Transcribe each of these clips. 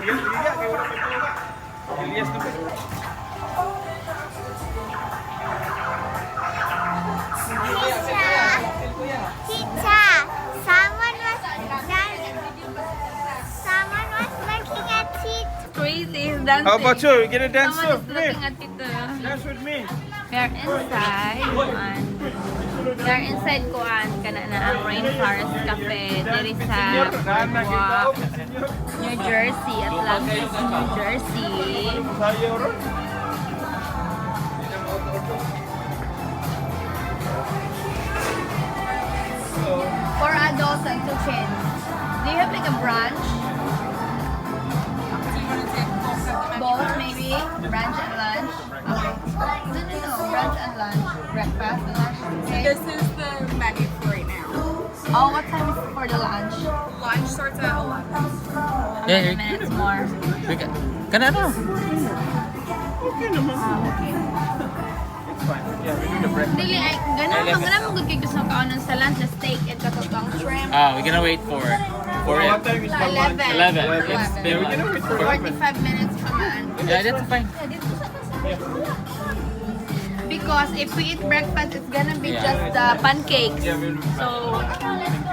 Teacher, someone was looking at teacher. Crazy is dancing. How about you? You gonna dance too? Someone is Come here. looking at Tito. Dance with me. We are inside kuan kana na ang Rainforest Cafe diri sa Boardwalk, New Jersey, Atlantic, New Jersey. For adults and to kids. Do you have like a brunch? Both maybe? Brunch and lunch? Okay. No. Brunch and lunch. Breakfast and lunch. Okay. This is the menu for right now. Oh, what time is it for the lunch? Lunch starts at 11. How many minutes more? Kana na. Okay naman. Okay. It's fine. Yeah, we need a break. Dili, ay, ganun mo good kay gusto ka kaunan sa lunch, the steak at katutong shrimp. We're gonna wait for it. What time is the lunch? 11. It's Yeah, been we're gonna wait for 45 minutes pa man. Yeah, that's fine. Because if we eat breakfast, it's gonna be Yeah. just the pancakes. Yeah, we'll be So,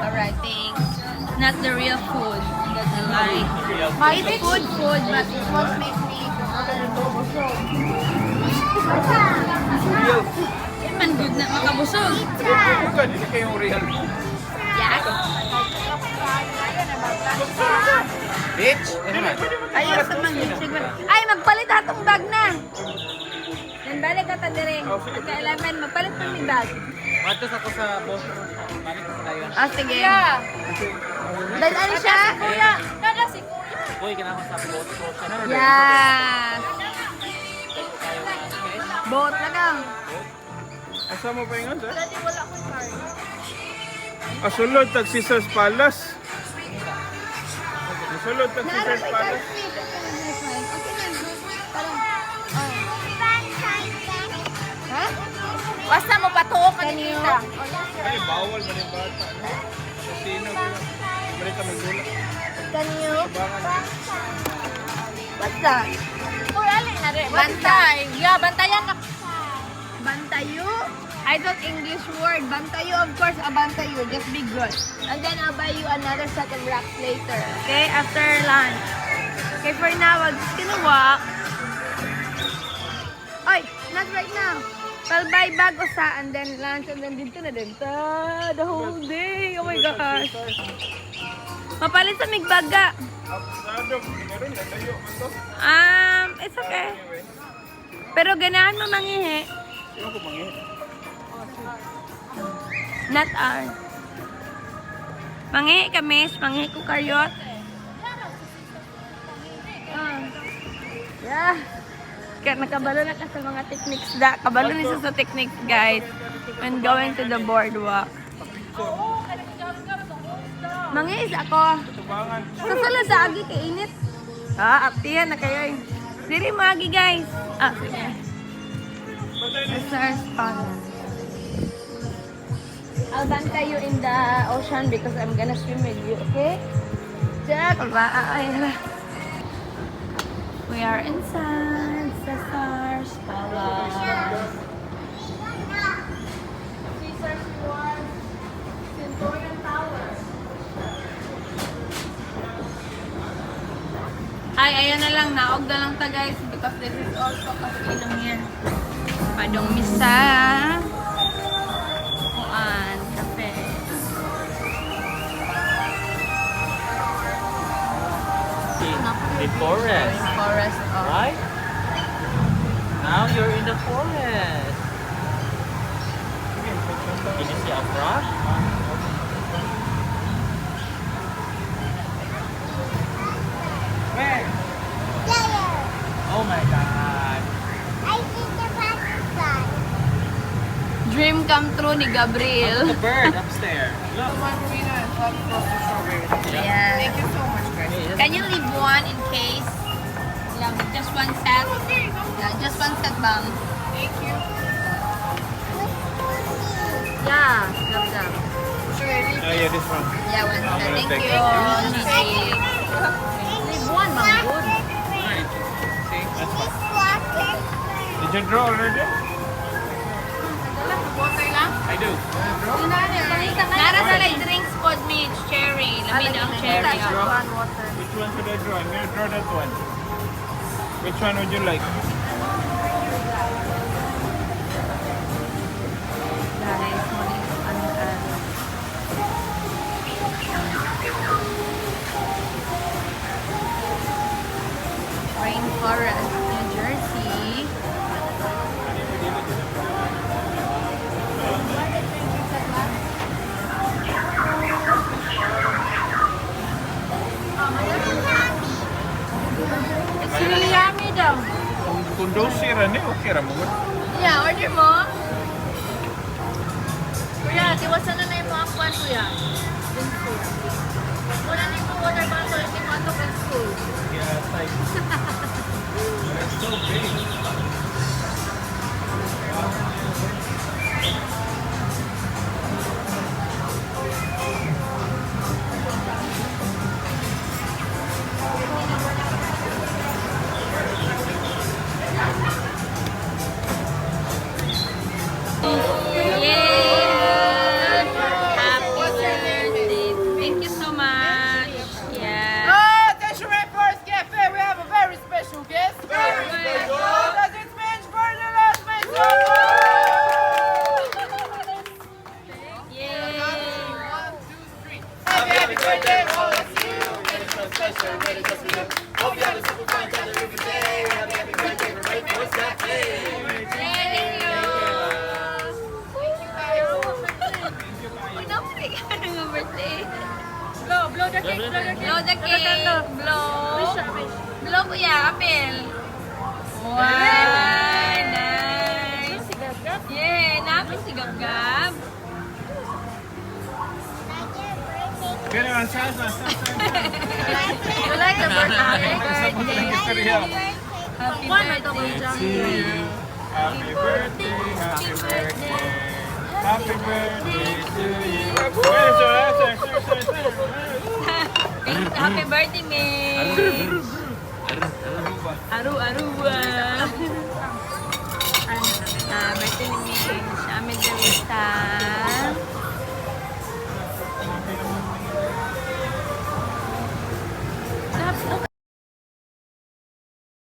alright, thanks. Not the real food. That's a lie. It's food, but it won't make me man good na makabusog. Bukan, hindi kayong real. Yes. Bitch! Ayaw sa mga ay, magpalit atong bag na. Then balik ka ta dire. Pagka-11, magpalit pa mi bag. Matos ako sa boss. Balik ko tayo. Sige. Dahil ano siya? Kuya! Nada si Kuya! Uy, kinakon sa boss. Yes. Boat na lang. Asa mo pa ingon, sir? Dati wala akong card. Asulod, tag Caesar's Palace. Asulod, tag Caesar's Palace. Ha? Basta mo patuok ka ni Tita. Ay, bawal man yung bata. Kasino. Balik kami gula. Can you? What's that? Kuya, alin na rin. Bantay. Yeah, bantayan na. Bantayo? I thought English word. Bantayo, of course, abantayo. Just be good. And then I'll buy you another set of rocks later. Okay? After lunch. Okay, for now, I'll just gonna walk. Oy, not right now. I'll buy bag usa and then lunch and then dito na din. The whole day. Oh my gosh. Mapalit sa migbaga. Absado, meron na tayo man to. It's okay. Pero ganahan mo mangihi. Sino ko mangi? Not ours. Mangihi ka, miss. Mangihi ko karyot. Yeah. Kaya nakabalo na ka sa mga techniques da. Kabalo na siya sa techniques, guys. When going to the boardwalk. Mangis ako. Tubangan. Sasalad sa agi kay init. Aptihan na kayo eh. Diri magi, guys. Sige. Stars Palace. I'll bantay you in the ocean because I'm gonna swim with you, okay? Jack, we are inside the Stars Palace. Caesar's Reward, Centurion Tower. Ay, ayan na lang. Naog na lang ta, guys, because this is also kasilong here. Padong misa. Kuan, cafe. The forest. Forest of... Right? Now you're in the forest. Can you see a frog? Where? Oh my god. Dream come true ni Gabriel. Look at the bird upstairs. Look. Yeah. Thank you so much, guys. Can you leave one in case? Lang, just one set. Yeah, just one set, bang. Thank you. Yeah, love them. Should I leave? Yeah, this one. Yeah, one set. Thank take you, Gigi. Leave one, bang. Good. Did you draw already? Water lang. I do. Nara sa like drinks pod me, cherry. Lamin ang cherry. Which one should I draw? I'm gonna draw that one. Which one would you like? Rainforest, New Jersey. It's really yummy daw. Kung dosi rin eh, okay rin mo. Yeah, order mo. Kuya, tiwasan na yung mga kwan, kuya. Wala na yung water bottle, hindi mo ito from school. Yeah, type. It's so big. Yay! Happy birthday. Thank you so much. Yeah. Oh, that's your Rainforest Cafe. We have a very special guest. Very special. Because it's Ben's birthday last Wednesday. Yay! 1, 2, 3. Happy birthday, all of you. It's so special, really just for you. Hope you have a super fun time every day. Happy birthday from Rainforest Cafe. Thank you. Uy, naman ka ng birthday. Blow the cake, blow the cake. Blow the cake. Blow. Blow kuya, apel. Wow, nice. Yeah, napin si Gab-Gab. Kaya naman, saan? You like the birthday? Happy birthday. Happy birthday to you. Happy birthday, happy birthday. Happy birthday to you. Wait, sir. Happy birthday, May. Aru-aruwa. Birthday ni May. Sa amin, Darita.